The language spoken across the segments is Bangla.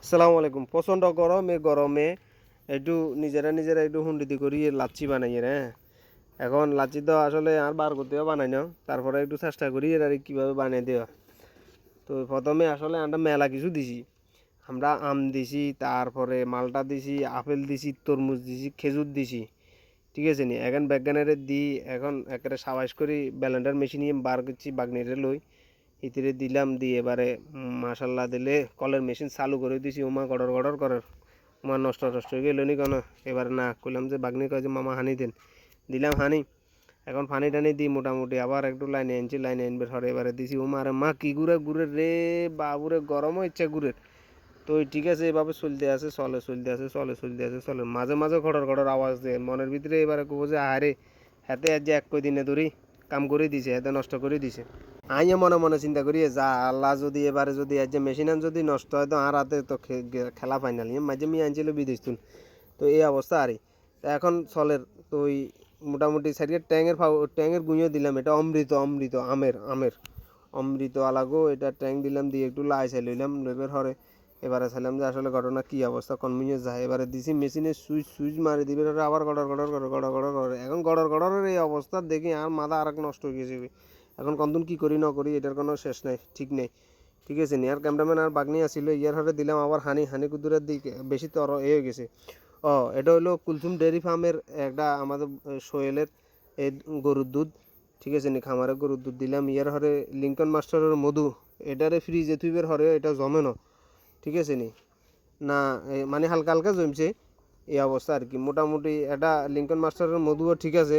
আসসালামু আলাইকুম। প্রচণ্ড গরম, এই গরমে একটু নিজেরা একটু হুন্ডিতে করি লাচ্ছি বানাই হ্যাঁ। এখন লাচ্ছি তো আসলে আর বার করতেও বানাই না, তারপরে একটু চেষ্টা করি আর কীভাবে বানিয়ে দেওয়া। তো প্রথমে আসলে আমরা মেলা কিছু দিছি। আমরা আম দিছি, তারপরে মালটা দিছি, আপেল দিছি, তরমুজ দিছি, খেজুর দিছি। ঠিক আছে নি, এখন বিজ্ঞানের দিই, এখন একেবারে সাবাস করি ব্যালেন্ডার মেশিন বার করছি বাগনিরে লই ইতিরে দিলাম দিয়ে এবারে মাশাল্লাহ দিলে কলের মেশিন চালু করে দিছি। ওমা গড়র গড়র করে ওমা নষ্ট নষ্ট হয়ে গেল নি কেন। এবারে না কইলাম যে বাগনি কয় যে মামা হানি দেন, দিলাম হানি। এখন পানি টানি দিই মোটামুটি, আবার একটু লাইনে আনছি, লাইনে আনবে ধরে এবারে দিছি। ওমা আরে মা কি ঘুরে রে বাবুরে, গরমও ইচ্ছা ঘুরের। তো ঠিক আছে, এভাবে চলতে আছে, চলে মাঝে মাঝে ঘড়র ঘড়র আওয়াজ দেয় মনের ভিতরে। এবারে কব যে আরে হাতে আজ এক কদিনে ধরি কাম করে দিছে, হাতে নষ্ট করে দিছে। আইয়ে মনে মনে চিন্তা করি যা আল্লাহ যদি এবারে যদি আজ যে মেশিন যদি নষ্ট হয় তো আর হাতে তো খেলা ফাইনাল মাঝে মি আনছিল বিদেশ তুন। তো এই অবস্থা আরই। তা এখন চলের তো ওই মোটামুটি সাইডে ট্যাঙের গুঁড়ো দিলাম। এটা অমৃত আমের অমৃত আলাগো এটা ট্যাং দিলাম, দিয়ে একটু লাই চাই লইলাম, লইবার হরে এবারে চাইলাম যে আসলে ঘটনা কী অবস্থা কনমিনিয়ে যায়। এবারে দিছি মেশিনে সুইচ মারি দিবে আবার গড়র এখন গড়রের এই অবস্থা দেখি আর মাথা আর নষ্ট হয়ে গেছে। এখন কতদিন কী করি না করি এটার কোনো শেষ নাই, ঠিক নেই। ঠিক আছে নি, আর ক্যামেরাম্যান আর বাগনি আসছিল, ইয়ার হারে দিলাম আবার হানি কুদুরের দিকে বেশি তর হয়ে গেছে। এটা হলো কুলসুম ডেয়ারি ফার্মের একটা আমাদের সোহেলের এই গরুর দুধ। ঠিক আছে নি, খামারে গরুর দুধ দিলাম। ইয়ার হরে লিঙ্কন মাস্টারের মধু, এটারে ফ্রিজে থুইবের হরে এটা জমে না। ঠিক আছে নি, না মানে হালকা হালকা জমছে এই অবস্থা আর কি। মোটামুটি এটা লিঙ্কন মাস্টারের মধুও ঠিক আছে,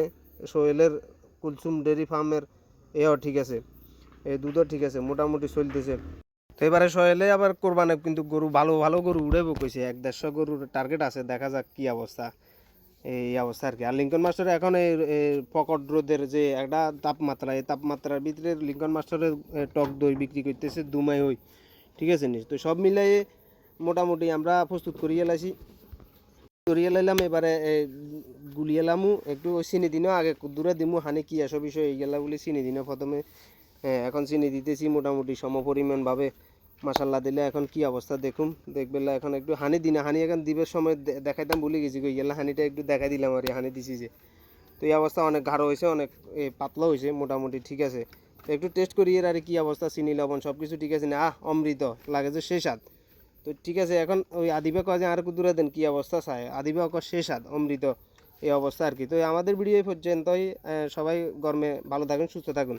সোহেলের কুলসুম ডেয়ারি ফার্মের এও ঠিক আছে, এই দুধও ঠিক আছে, মোটামুটি চলতেছে। তো এবারে সোহেলে আবার কোরবানে কিন্তু গরু ভালো ভালো গরু উড়াইব কইছে, 1-150 গরুর টার্গেট আছে, দেখা যাক কি অবস্থা। এই অবস্থা আর কি। আর লিঙ্কন মাস্টার এখন এই পকট রোদের যে একটা তাপমাত্রা, এই তাপমাত্রার ভিতরে লিঙ্কন মাস্টারের টক দই বিক্রি করতেছে 2 মাই হই। ঠিক আছে নি, তো সব মিলাই মোটামুটি আমরা প্রস্তুত করিয়ে লাইছি, করিয়ে লাইলাম। এবারে গুলিয়ে লামু একটু চিনি দিনও আগে দূরে দিমু হানি কি এসব বিষয় এইগুলা বলে চিনি দিনও প্রথমে। এখন চিনি দিতেছি মোটামুটি সমপরিমাণভাবে। মাসাল্লা দিলে এখন কি অবস্থা দেখুন, দেখবেলা এখন একটু হানি দিনা হানি এখন দিবের সময় দেখাইতাম ভুলে গেছি গো, গেলা হানিটা একটু দেখাই দিলাম আর হানি দিছি যে। তো এই অবস্থা অনেক গাঢ় হয়েছে, অনেক পাতলা হয়েছে, মোটামুটি ঠিক আছে। তো একটু টেস্ট করি এর আর কি অবস্থা, চিনি লবণ সব কিছু ঠিক আছে না, অমৃত লাগে যে শেষ হাত। তো ঠিক আছে, এখন ওই আদিবা কয় যে আর দূরে দেন কি অবস্থা চায়, আদিবা কয় শেষ হাত অমৃত এই অবস্থা আর কি। তো আমাদের ভিডিও এই পর্যন্তই। সবাই গরমে ভালো থাকুন, সুস্থ থাকুন।